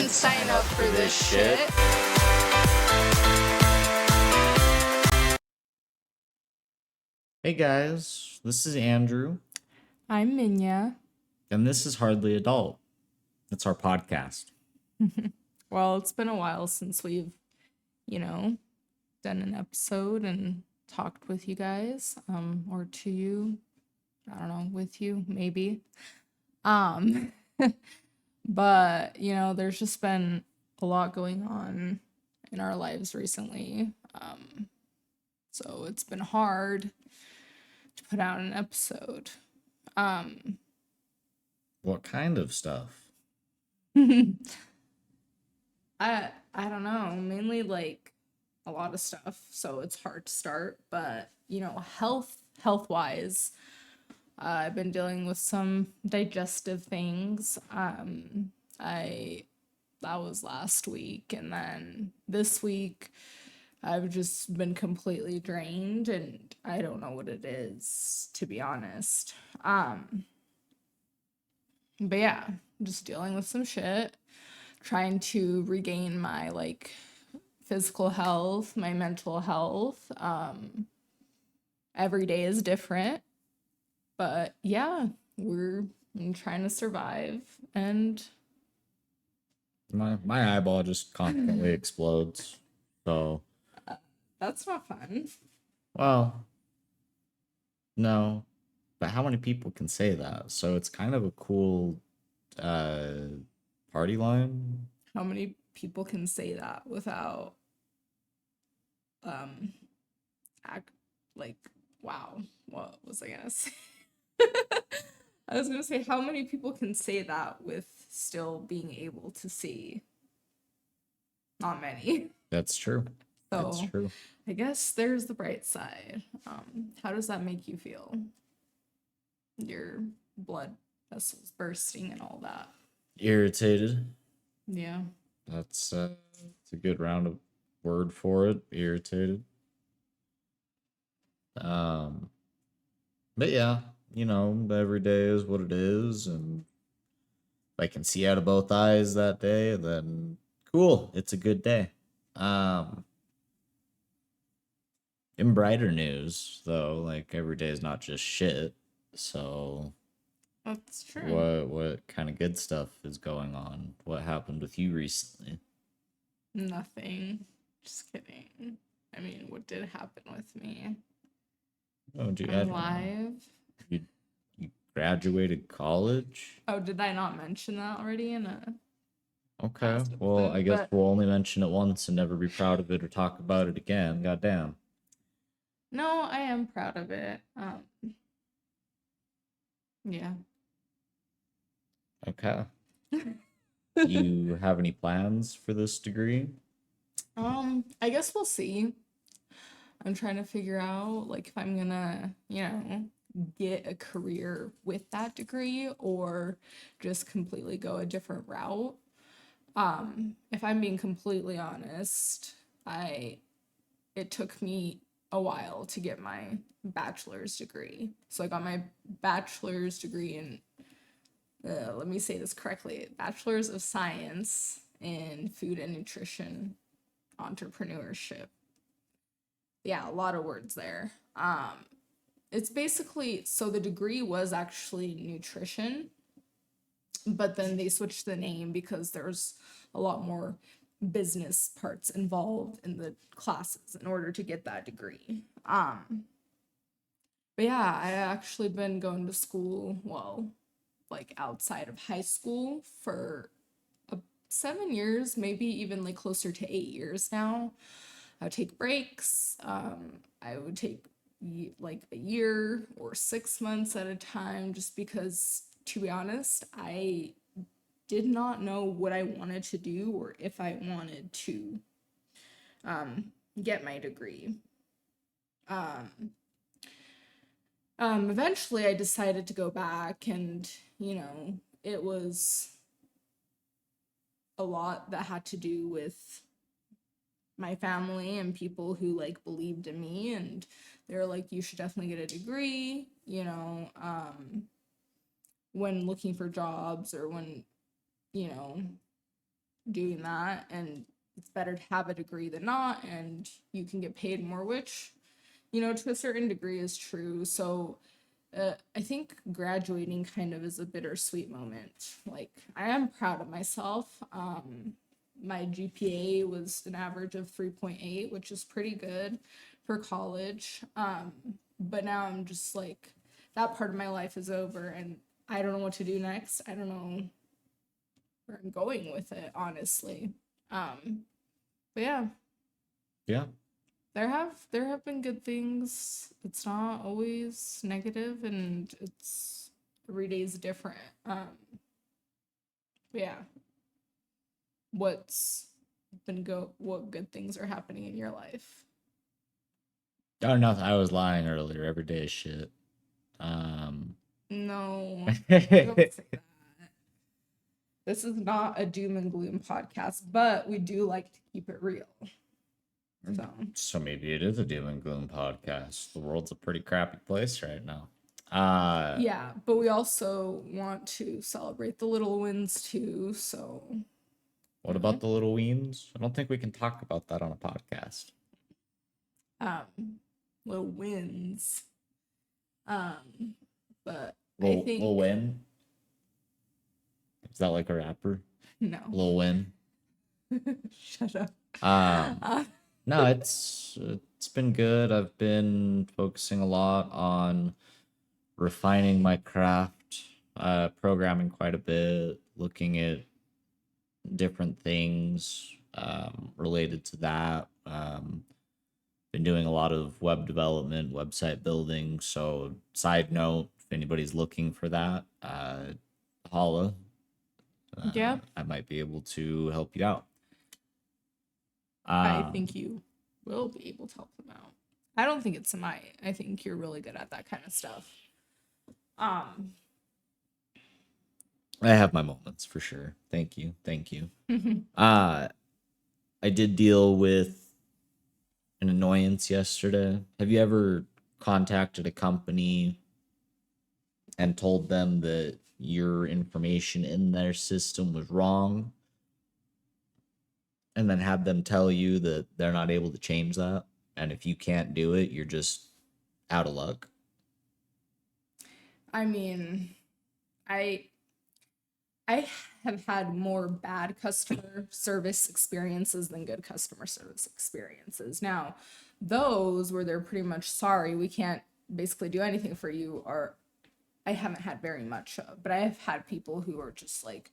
sign up for this shit. Hey guys, this is Andrew, I'm Minya. and this is Hardly Adult. It's our podcast. Well, it's been a while since we've, done an episode and talked with you guys, or to you. I don't know, with you, maybe. Um, but, there's just been a lot going on in our lives recently. So it's been hard to put out an episode. What kind of stuff? I don't know, mainly like a lot of stuff, so it's hard to start, but health wise, I've been dealing with some digestive things. I That was last week, and then this week I've just been completely drained and I don't know what it is, to be honest. But yeah, just dealing with some shit, trying to regain my like physical health, my mental health. Every day is different, but yeah, I'm trying to survive. And My eyeball just constantly explodes. So, that's not fun. well, no. But how many people can say that? So it's kind of a cool party line. How many people can say that without um act like, wow, what was I gonna say? I was gonna say, how many people can say that with still being able to see? Not many. That's true. So That's true. I guess there's the bright side. How does that make you feel? Your blood vessels bursting and all that. Irritated. Yeah. That's it's a good round of word for it. Irritated. Um, but yeah, every day is what it is, and if I can see out of both eyes that day, then cool, it's a good day. Um, in brighter news, though, like every day is not just shit. So That's true. what kind of good stuff is going on? What happened with you recently? Nothing. Just kidding. I mean, what did happen with me? Oh, dude, I'm alive. You graduated college? Oh, did I not mention that already in a Okay, past well, episode? I guess But we'll only mention it once and never be proud of it or talk about it again. Goddamn. no, I am proud of it. Yeah. Okay. Do you have any plans for this degree? I guess we'll see. I'm trying to figure out like if I'm gonna, get a career with that degree or just completely go a different route. If I'm being completely honest, it took me a while to get my bachelor's degree. So I got my bachelor's degree in let me say this correctly, Bachelor's of Science in Food and Nutrition Entrepreneurship. Yeah, a lot of words there. It's basically, so the degree was actually nutrition, but then they switched the name because there's a lot more business parts involved in the classes in order to get that degree. But yeah, I actually been going to school, well, like outside of high school for 7 years, maybe even like closer to 8 years now. I would take breaks. I would take like a year or 6 months at a time just because, to be honest, I did not know what I wanted to do or if I wanted to get my degree. Eventually I decided to go back and, it was a lot that had to do with my family and people who like believed in me, and they're like, you should definitely get a degree, when looking for jobs or when, doing that, and it's better to have a degree than not, and you can get paid more, which, to a certain degree is true. So I think graduating kind of is a bittersweet moment. Like, I am proud of myself. My GPA was an average of 3.8, which is pretty good for college. But now I'm just like, that part of my life is over, and I don't know what to do next. I don't know where I'm going with it, honestly. But yeah, Yeah. there have been good things. It's not always negative, and it's every day is different. But yeah, what's what good things are happening in your life? Oh, nothing. I was lying earlier. Every day is shit. No, don't say that. This is not a doom and gloom podcast, but we do like to keep it real. So So maybe it is a doom and gloom podcast. The world's a pretty crappy place right now. yeah, but we also want to celebrate the little wins too. So What about the little weens? I don't think we can talk about that on a podcast. little wins. But Lil, I think Lil Win? Is that like a rapper? no. Lil Win? Shut up. No, it's been good. I've been focusing a lot on refining my craft, programming quite a bit, looking at different things related to that. Been doing a lot of web development, website building. So, side note, if anybody's looking for that, holla. Yeah. I might be able to help you out. I think you will be able to help them out. I don't think it's a might. I think you're really good at that kind of stuff. I have my moments for sure. Thank you. I did deal with an annoyance yesterday. Have you ever contacted a company and told them that your information in their system was wrong, and then had them tell you that they're not able to change that, and if you can't do it, you're just out of luck? I mean, I have had more bad customer service experiences than good customer service experiences. Now, those where they're pretty much sorry, we can't basically do anything for you, are I haven't had very much of, but I have had people who are just like,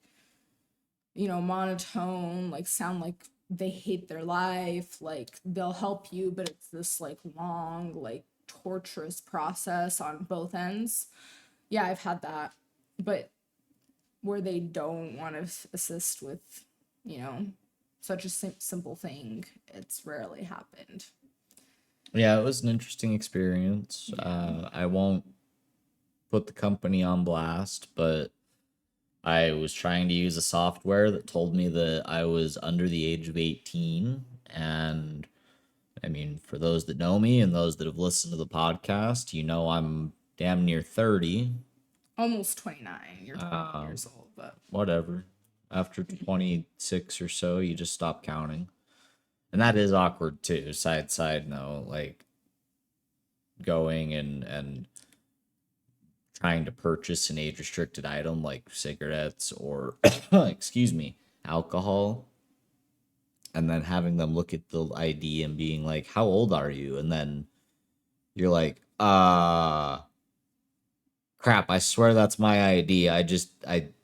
monotone, like sound like they hate their life, like they'll help you, but it's this like long, like torturous process on both ends. Yeah, I've had that. But where they don't want to assist with, such a simple thing, it's rarely happened. Yeah, it was an interesting experience. I won't put the company on blast, but I was trying to use a software that told me that I was under the age of 18. And I mean, for those that know me and those that have listened to the podcast, I'm damn near 30. Almost 29. You're 20 years old, but Whatever. After 26 or so, you just stop counting. And that is awkward too. Side note, like going and trying to purchase an age restricted item like cigarettes or excuse me, alcohol, and then having them look at the ID and being like, "How old are you?" And then you're like, crap, I swear that's my ID. I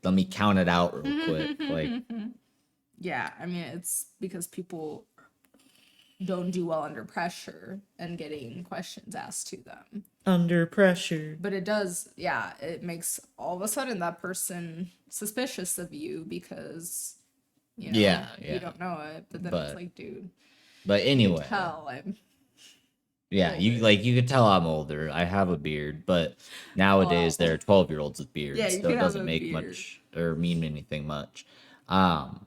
let me count it out real quick." Like, yeah, I mean, it's because people don't do well under pressure and getting questions asked to them. under pressure. But it does, yeah, it makes all of a sudden that person suspicious of you because, Yeah. you don't know it. But then it's like, dude, But you anyway, can tell I'm yeah, you could tell I'm older. I have a beard, but nowadays there are 12-year-olds with beards, Yeah, you so can it have doesn't a make beard. much or mean anything much. But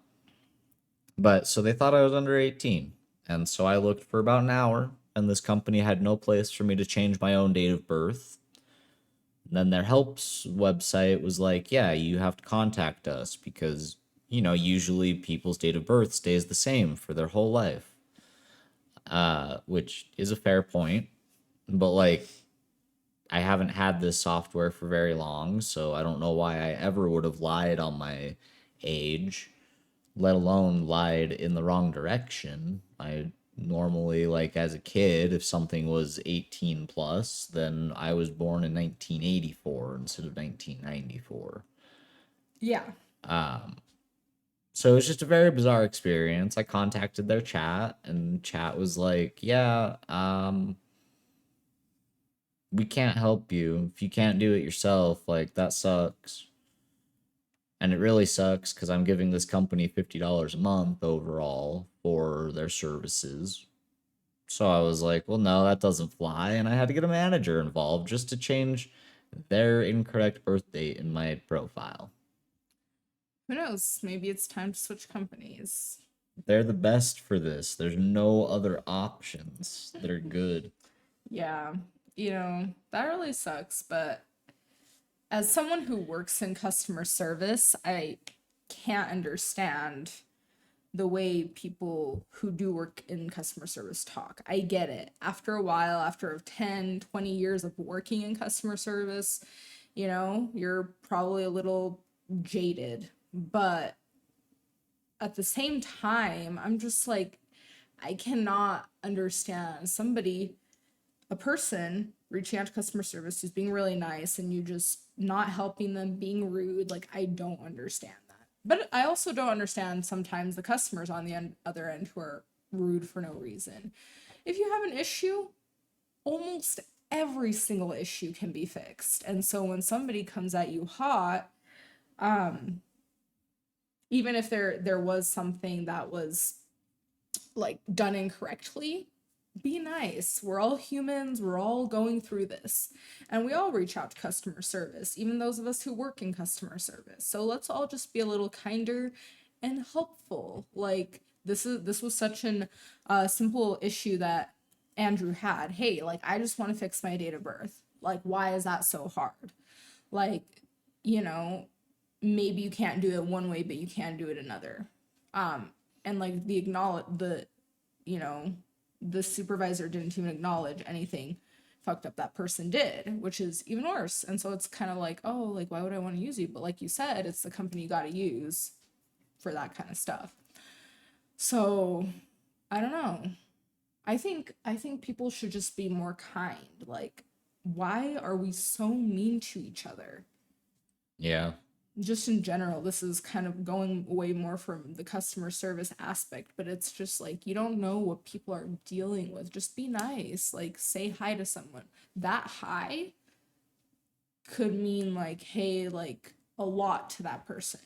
so they thought I was under 18, and so I looked for about an hour, and this company had no place for me to change my own date of birth. And then their helps website was like, "Yeah, you have to contact us because usually people's date of birth stays the same for their whole life, which is a fair point. But like, I haven't had this software for very long, so I don't know why I ever would have lied on my age, let alone lied in the wrong direction. I normally, like as a kid, if something was 18 plus, then I was born in 1984 instead of 1994. Yeah. So it was just a very bizarre experience. I contacted their chat, and chat was like, "Yeah, we can't help you if you can't do it yourself. Like that sucks." And it really sucks because I'm giving this company $50 a month overall for their services. So I was like, well, no, that doesn't fly. And I had to get a manager involved just to change their incorrect birth date in my profile. Who knows? Maybe it's time to switch companies. They're the best for this. There's no other options that are good. Yeah. That really sucks, but as someone who works in customer service, I can't understand the way people who do work in customer service talk. I get it. After a while, after 10, 20 years of working in customer service, you're probably a little jaded. But at the same time, I'm just like, I cannot understand a person reaching out to customer service who's being really nice and you just not helping them, being rude. Like, I don't understand that. But I also don't understand sometimes the customers on the other end who are rude for no reason. If you have an issue, almost every single issue can be fixed. And so when somebody comes at you hot, even if there was something that was like done incorrectly, be nice. We're all humans. We're all going through this. And we all reach out to customer service, even those of us who work in customer service. So let's all just be a little kinder and helpful. Like this was such an simple issue that Andrew had. Hey, like I just want to fix my date of birth. Like why is that so hard? Like, you know, maybe you can't do it one way, but you can do it another. And like you know, the supervisor didn't even acknowledge anything fucked up that person did, which is even worse. And so it's kind of like, oh, like why would I want to use you? But like you said, it's the company you got to use for that kind of stuff. So I don't know. I think people should just be more kind. Like, why are we so mean to each other? Yeah. Just in general, this is kind of going way more from the customer service aspect, but it's just like you don't know what people are dealing with. Just be nice, like say hi to someone. That hi could mean like, hey, like a lot to that person.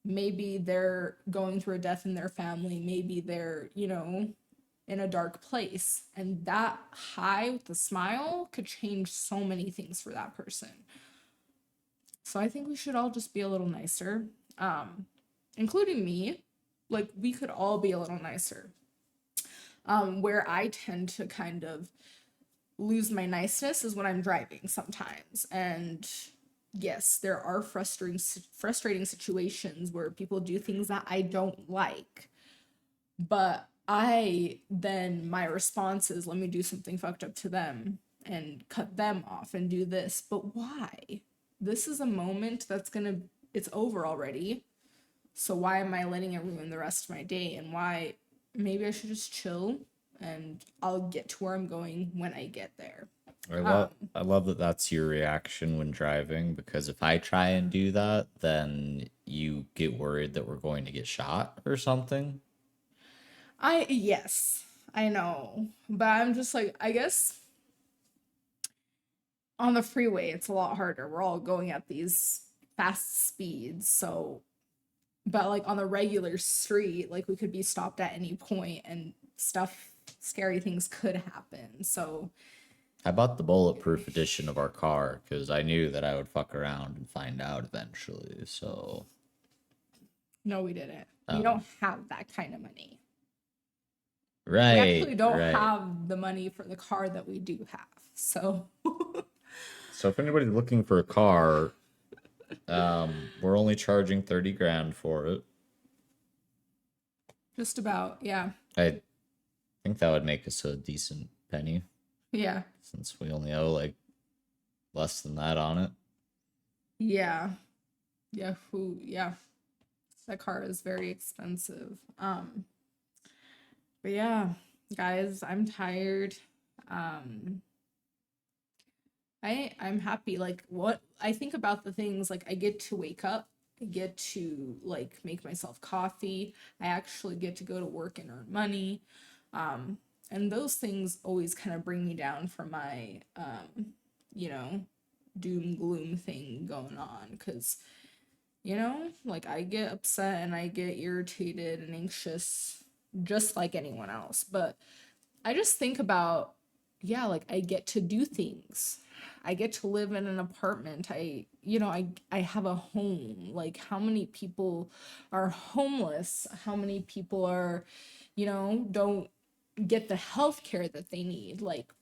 Maybe they're going through a death in their family, maybe they're, in a dark place. And that hi with a smile could change so many things for that person. So I think we should all just be a little nicer, including me. Like, we could all be a little nicer. Where I tend to kind of lose my niceness is when I'm driving sometimes. And yes, there are frustrating situations where people do things that I don't like. But my response is, let me do something fucked up to them and cut them off and do this. But why? This is a moment it's over already. So why am I letting it ruin the rest of my day? And why maybe I should just chill and I'll get to where I'm going when I get there. I love that that's your reaction when driving, because if I try and do that, then you get worried that we're going to get shot or something. Yes, I know. But I'm just like, I guess on the freeway it's a lot harder. We're all going at these fast speeds. So, but like on the regular street, like we could be stopped at any point and scary things could happen. So, I bought the bulletproof edition of our car because I knew that I would fuck around and find out eventually. So, no, we didn't. We oh, don't have that kind of money. We right, actually don't right. have the money for the car that we do have. So, So if anybody's looking for a car, We're only charging 30 grand for it. Just about, yeah. I think that would make us a decent penny Yeah. since we only owe like less than that on it. Yeah. Yeah, yeah. That car is very expensive. But yeah, guys, I'm tired. Um I'm happy. Like what I think about the things like I get to wake up, I get to like make myself coffee, I actually get to go to work and earn money. Um and those things always kind of bring me down from my you know, doom gloom thing going on cuz like I get upset and I get irritated and anxious just like anyone else. But I just think about, yeah, like I get to do things. I get to live in an apartment. I have a home. Like how many people are homeless? How many people are, don't get the health care that they need? Like,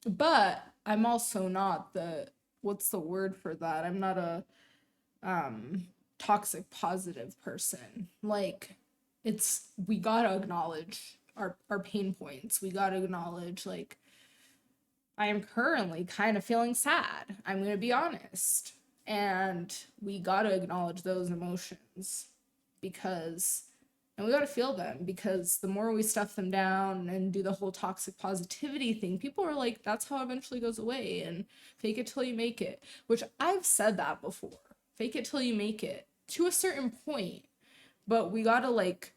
but I'm also not what's the word for that? I'm not a toxic positive person. Like we gotta acknowledge our pain points. We gotta acknowledge like I am currently kind of feeling sad. I'm gonna be honest. And we gotta acknowledge those emotions because and we gotta feel them because the more we stuff them down and do the whole toxic positivity thing, people are like, that's how it eventually goes away and fake it till you make it. Which I've said that before. Fake it till you make it to a certain point. But we gotta like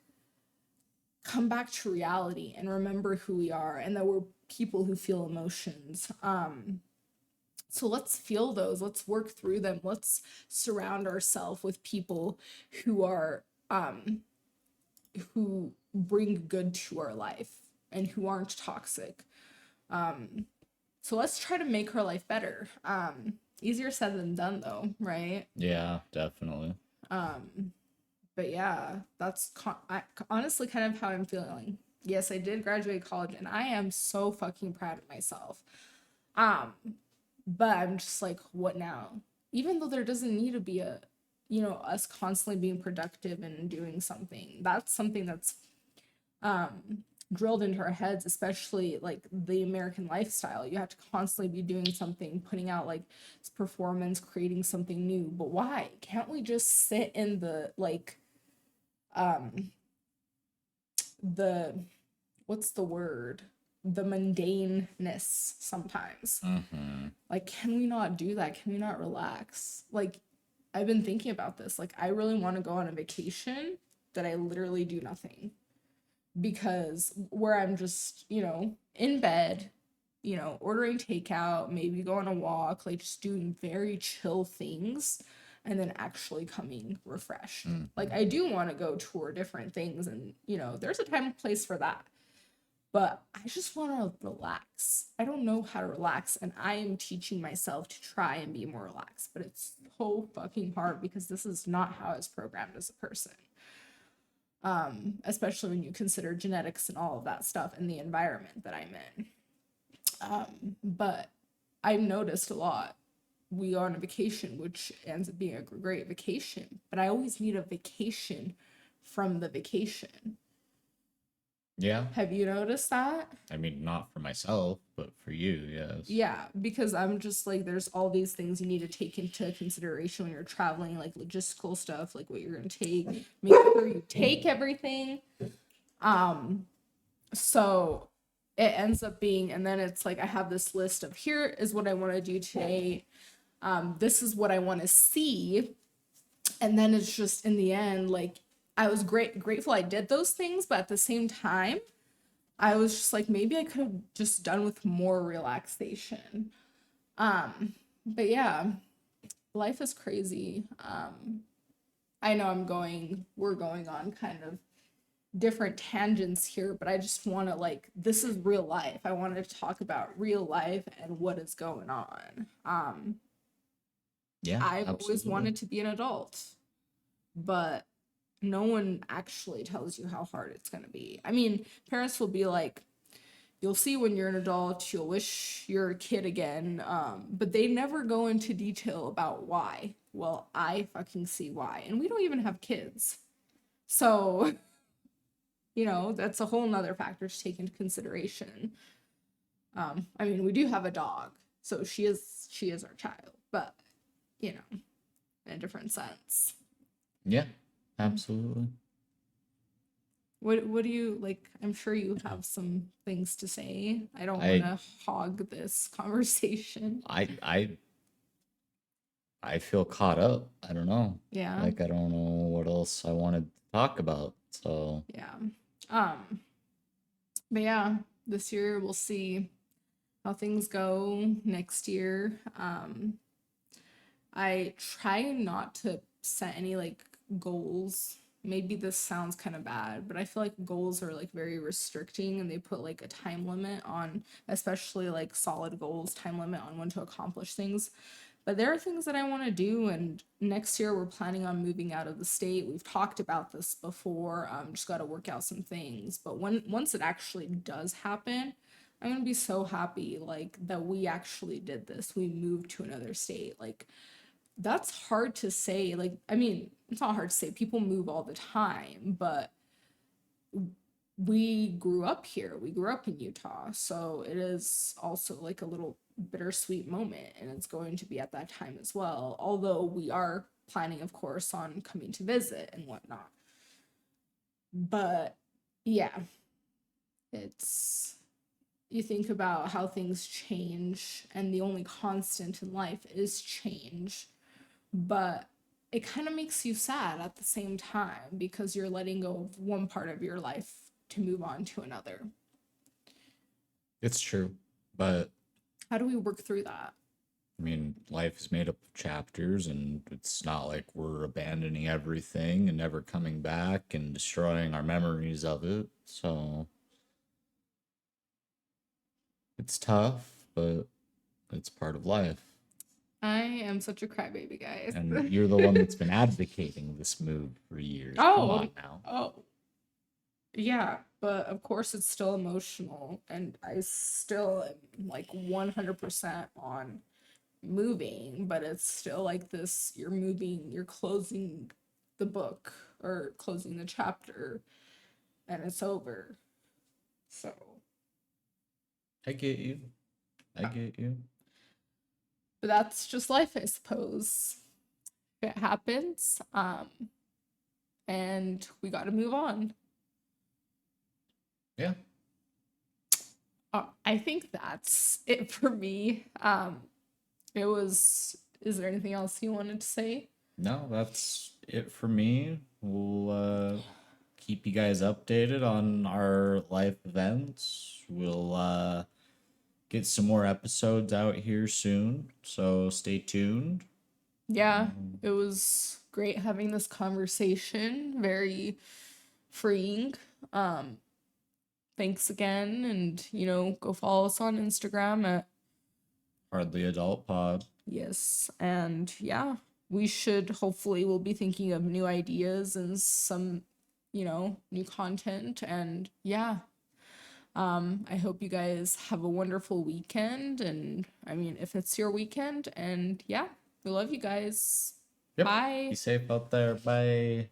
come back to reality and remember who we are and that we're people who feel emotions. So let's feel those, let's work through them, let's surround ourselves with people who are who bring good to our life and who aren't toxic. So let's try to make our life better. Easier said than done though, right? Yeah, definitely. But yeah, that's honestly kind of how I'm feeling. Yes, I did graduate college and I am so fucking proud of myself. Um, but I'm just like, what now? Even though there doesn't need to be us constantly being productive and doing something. That's something that's drilled into our heads, especially like the American lifestyle. You have to constantly be doing something, putting out like performance, creating something new. But why? Can't we just sit in the like the what's the word? The mundaneness sometimes. Like, can we not do that? Can we not relax? Like, I've been thinking about this. Like, I really want to go on a vacation that I literally do nothing because where I'm just, in bed, ordering takeout, maybe go on a walk, like just doing very chill things and then actually coming refreshed. Like I do want to go tour different things and, there's a time and place for that. But I just want to relax. I don't know how to relax and I am teaching myself to try and be more relaxed, but it's so fucking hard because this is not how I was programmed as a person. Especially when you consider genetics and all of that stuff and the environment that I'm in. But I've noticed a lot. We go on a vacation, which ends up being a great vacation, but I always need a vacation from the vacation. Yeah. Have you noticed that? I mean, not for myself, but for you, yes. Yeah, because I'm just like, there's all these things you need to take into consideration when you're traveling, like logistical stuff, like what you're gonna take. Make sure you take everything. So it ends up being, and then it's like I have this list of here is what I want to do today. This is what I want to see. And then it's just in the end, like I was grateful I did those things, but at the same time, I was just like, maybe I could have just done with more relaxation. But yeah, life is crazy. I know we're going on kind of different tangents here, but I just want to like, this is real life. I wanted to talk about real life and what is going on. Yeah, I've always absolutely. wanted to be an adult, but no one actually tells you how hard it's going to be. I mean, parents will be like, you'll see when you're an adult, you'll wish you're a kid again, but they never go into detail about why well, I fucking see why. And we don't even have kids. So, you know, that's a whole nother factor to take into consideration. I mean, we do have a dog, so she is our child, but you know, in a different sense. Yeah, absolutely. What do you like? I'm sure you have some things to say. I don't want I to hog this conversation. I I feel caught up. I don't know. Yeah, Like I don't know what else I wanted to talk about. So yeah. Um, but yeah, this year we'll see how things go next year. I try not to set any like goals. Maybe this sounds kind of bad, but I feel like goals are like very restricting and they put like a time limit on, especially like solid goals, time limit on when to accomplish things. But there are things that I want to do, and next year we're planning on moving out of the state. We've talked about this before. Just got to work out some things. But once it actually does happen, I'm gonna be so happy like that we actually did this. We moved to another state. Like that's hard to say. Like, I mean, it's not hard to say. People move all the time, but we grew up here. We grew up in Utah. So it is also like a little bittersweet moment. And it's going to be at that time as well. Although we are planning, of course, on coming to visit and whatnot. But yeah, it's, you think about how things change, and the only constant in life is change. But it kind of makes you sad at the same time because you're letting go of one part of your life to move on to another. it's true. But How do we work through that? I mean, life is made up of chapters, and it's not like we're abandoning everything and never coming back and destroying our memories of it. So it's tough, but it's part of life. I am such a crybaby, guys. And you're the one that's been advocating this move for years. Come Oh, on now. oh, yeah, but of course it's still emotional, and I still am like 100% on moving, but it's still like this, you're moving, you're closing the book or closing the chapter and it's over. So, I get you. I get you. but that's just life, I suppose. It happens. And we got to move on. Yeah. I think that's it for me. It was, is there anything else you wanted to say? No, that's it for me. We'll keep you guys updated on our life events. We'll get some more episodes out here soon, so stay tuned. Yeah, it was great having this conversation. Very freeing. Um, Thanks again, and go follow us on Instagram at Hardly Adult Pod. yes, and yeah, we should hopefully we'll be thinking of new ideas and some, new content, and yeah. I hope you guys have a wonderful weekend, and I mean, if it's your weekend, and yeah, we love you guys. Yep. Bye. Be safe out there. Bye.